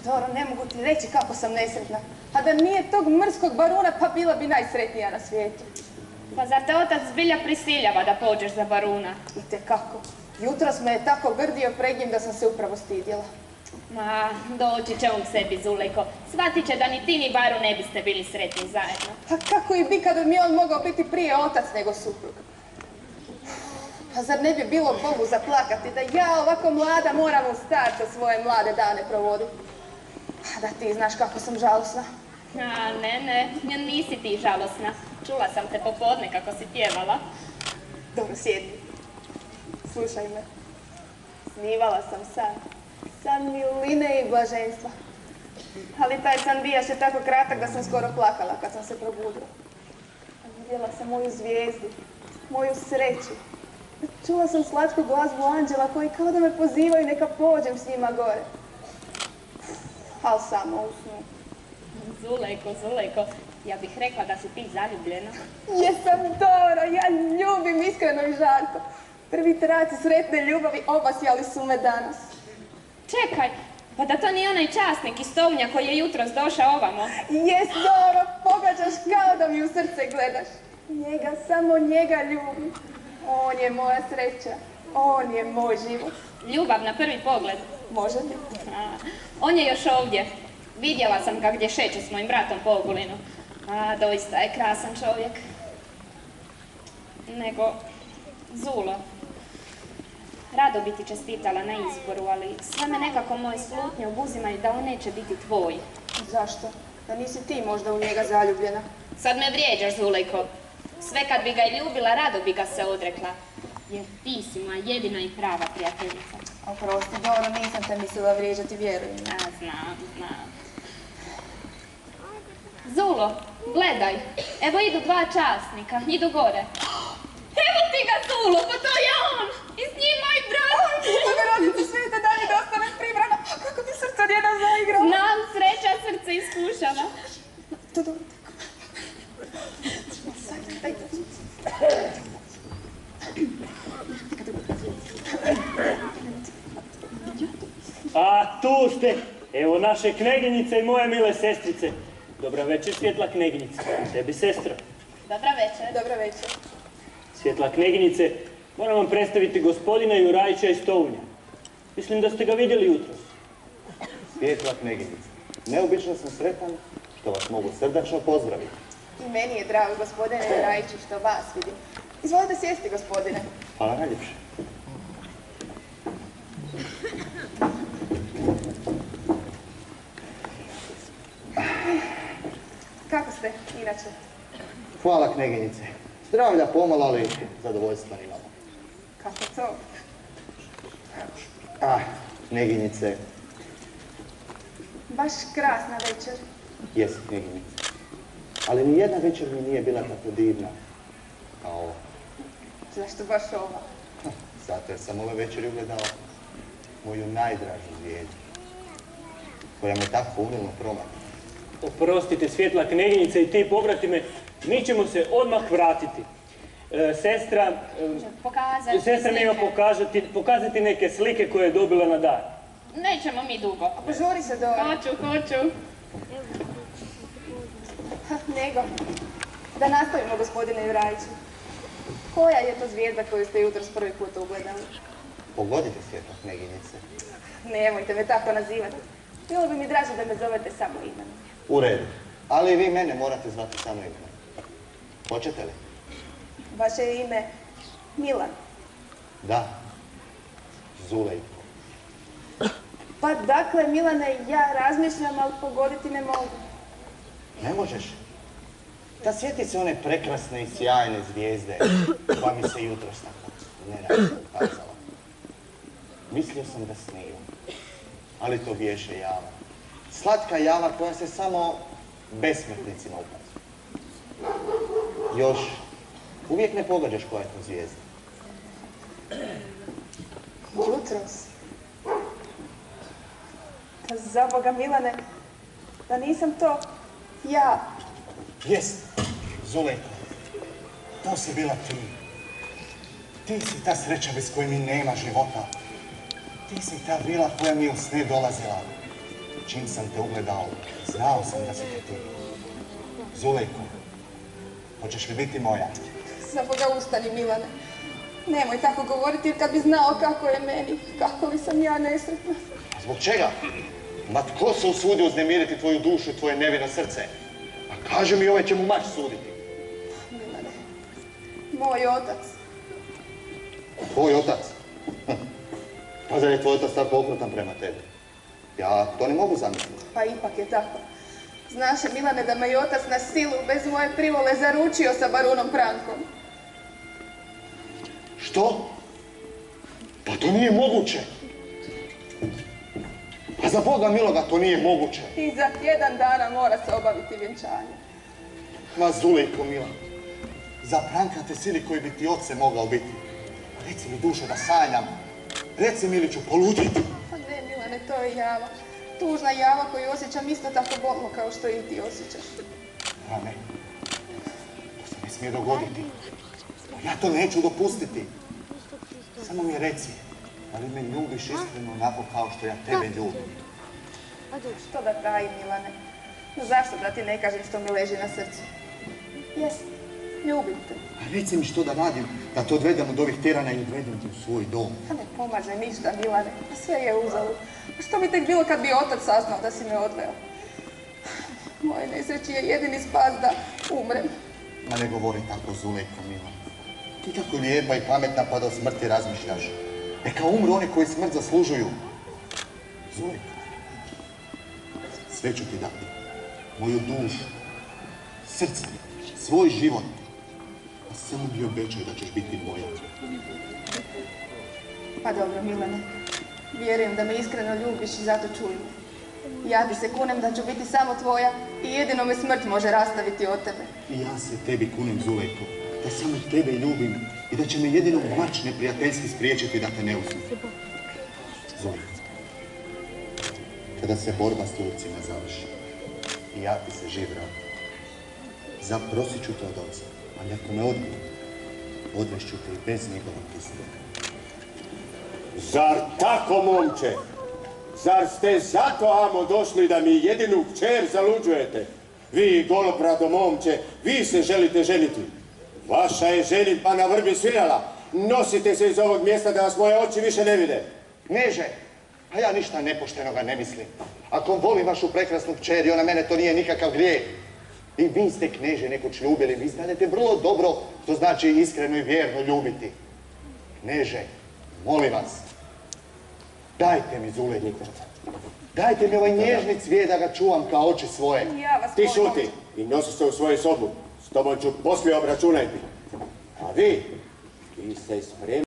Doro, ne mogu ti reći kako sam nesretna. A da nije tog mrskog baruna, pa bila bi najsretnija na svijetu. Pa zar te otac zbilja prisiljava da pođeš za baruna? Itekako. Jutros me je tako grdio pred njim da sam se upravo stidjela. Ma, doći će on sebi, Zulejko. Shvatit će da ni ti ni baru ne biste bili sretni zajedno. Pa kako i bi kada mi on mogao biti prije otac nego suprug? Pa zar ne bi bilo Bogu zaplakati da ja ovako mlada moram u starca svoje mlade dane provoditi? A da ti znaš kako sam žalosna. A, ne, nisi ti žalosna. Čula sam te popodne kako si pjevala. Dobro, sjedi. Slušaj me. Snivala sam san. San miline i blaženstva. Ali taj san bijaše tako kratak da sam skoro plakala kad sam se probudila. Vidjela sam moju zvijezdu, moju sreću. Čula sam slatku glazbu anđela koji kao da me pozivaju neka pođem s njima gore. Ali samo u snu. Zulejko, ja bih rekla da si ti zaljubljena. Jesam, Doro, ja ljubim iskreno i žarko. Prvi traci sretne ljubavi obasjali su me danas. Čekaj, pa da to nije onaj časnik iz Tounja koji je jutros došao ovamo? Jes, Doro, pogađaš kao da mi u srce gledaš. Njega, samo njega ljubim. On je moja sreća, on je moj život. Ljubav na prvi pogled. Može ti? On je još ovdje. Vidjela sam ga gdje šeće s mojim bratom po Ogulinu. A, doista je krasan čovjek. Nego, Zulo, rado bi ti čestitala na izboru, ali sve me nekako moje slutnje obuzimaju da on neće biti tvoj. Zašto? Da nisi ti možda u njega zaljubljena? Sad me vrijeđaš, Zulejko. Sve kad bi ga i ljubila, rado bi ga se odrekla. Jer ti si moja jedina i prava prijateljica. Oprosti, Doro, nisam te mislila vrijeđati, vjerujem. Znam. Zulo, gledaj, evo idu dva časnika, idu gore. Evo ti ga, Zulo, pa to je on! I s njim moj brat! Bogorodice svete, da mi dostanem pribrana, kako ti srce odjednom zaigralo. Znam, sreća srce iskušava. To dobro. A tu ste, evo naše kneginjice i moje mile sestrice. Dobra večer, svjetla kneginjice. Tebi, sestro. Dobra večer. Dobra večer. Svjetla kneginjice, moram vam predstaviti gospodina Jurajića iz Tounja. Mislim da ste ga vidjeli jutros. Svjetla kneginjice, neobično sam sretan što vas mogu srdačno pozdraviti. I meni je drago, gospodine Jurajiću, što vas vidim. Izvolite sjesti, gospodine. Hvala najljepše. Kako ste, inače? Hvala, kneginjice. Zdravlja pomalo, ali zadovoljstva imamo. Kako to? Kneginjice. Baš krasna večer. Jesi, kneginjice. Ali ni jedna večer mi nije bila tako divna kao ova. Zašto baš ova? Zato jer sam ove večeri ugledao moju najdražu zvijezdu, koja me tako umilno promatra. Oprostite, svjetla kneginjice i ti pobratime, mi ćemo se odmah vratiti. Sestra mi ima pokazati neke slike koje je dobila na dar. Nećemo mi dugo. A požuri se, Doro. Hoću. Nego, da nastavimo, gospodine Jurajiću. Koja je to zvijezda koju ste jutros prvi put ugledali? Pogodite, svjetla kneginjice. Nemojte me tako nazivati. Bilo bi mi draže da me zovete samo imenom. U redu, ali vi mene morate zvati samo imenom. Hoćete li? Vaše je ime Milan. Da, Zulejko. Pa dakle, Milane, ja razmišljam, ali pogoditi ne mogu. Ne možeš? Da sjeti se one prekrasne i sjajne zvijezde koja mi se jutros tako nenadno ukazala. Mislio sam da sniju, ali to biješe java. Slatka java koja se samo besmrtnicima ukazuje. Još uvijek ne pogađaš koja je to zvijezda. Jutros? Pa za Boga, Milane, da nisam to ja. Jest, Zulejko, to si bila ti. Ti si ta sreća bez koje mi nema života. Ti si ta vila koja mi u sne dolazila. Čim sam te ugledao, znao sam da si te ti. Zulejko, hoćeš li biti moja? Za Boga ustani, Milane. Nemoj tako govoriti, jer kad bi znao kako je meni, kako li sam ja nesretna. A zbog čega? Ma tko se usudio uznemiriti tvoju dušu i tvoje nevino srce? A kaži mi, ovaj će mu mač suditi. Milane, moj otac. Tvoj otac? Pa zar je tvoj otac tako okrutan prema tebi? Ja to ne mogu zamisliti. Pa ipak je tako. Znaš, Milane, da me i otac na silu, bez moje privole, zaručio sa baronom Prankom. Što? Pa to nije moguće. Pa za Boga miloga to nije moguće. I za tjedan dana mora se obaviti vjenčanje. Ma Zulejko, mila, za Pranka te sili koji bi ti oce mogao biti. Reci mi, dušo, da sanjam. Reci mi, ili ću poluditi. Pa ne, Milane, to je java. Tužna java koju osjećam isto tako bolno kao što i ti osjećaš. A ne, to se ne smije dogoditi. Ja to neću dopustiti. Samo mi reci, da li me ljubiš iskreno onako kao što ja tebe ljubim? Što da tajim, Milane? Zašto da ti ne kažem što mi leži na srcu? Jes, ljubim te. A reci mi što da radim, da te odvedem od ovih terana i odvedem te u svoj dom. A ne pomaže ništa, Milane. Sve je uzalud. A što bi tek bilo kad bi otac saznao da si me odveo? Moje nesreći je jedini spas da umrem. Ma ne govori tako, Zulejko, mila. Ti tako lijepa i pametna pa do smrti razmišljaš. Neka umru oni koji smrt zaslužuju. Zulejko, sve ću ti dati. Moju dušu, srce, svoj život. A samo mi obećaj da ćeš biti moja. Pa dobro, Milane. Vjerujem da me iskreno ljubiš i zato čuj me. Ja ti se kunem da ću biti samo tvoja i jedino me smrt može rastaviti od tebe. I ja se tebi kunem, Zulejko, da samo tebe ljubim i da će me jedino mač neprijateljski spriječiti da te ne uzmem. Zulejko, kada se borba s Turcima završi i ja ti se živ vratim, zaprosit ću te od oca, ali ako me odbiju, odvešću te i bez njegovog pristanka. Zar tako, momče? Zar ste zato, amo, došli da mi jedinu kćer zaluđujete? Vi, golobrado momče, vi se želite ženiti. Vaša je ženitba na vrbi svirala. Nosite se iz ovog mjesta da vas moje oči više ne vide. Kneže, a ja ništa nepoštenoga ne mislim. Ako volim vašu prekrasnu kćer i ona mene, to nije nikakav grijeh. I vi ste, kneže, nekoć ljubili, vi znate vrlo dobro što znači iskreno i vjerno ljubiti. Kneže, molim vas, dajte mi, Zulejko, dajte mi ovaj nježni cvijet da ga čuvam kao oči svoje. Ja vas Ti molim. šuti i nosi se u svoju sobu. S tobom ću poslije obračunati. A vi ste spremni.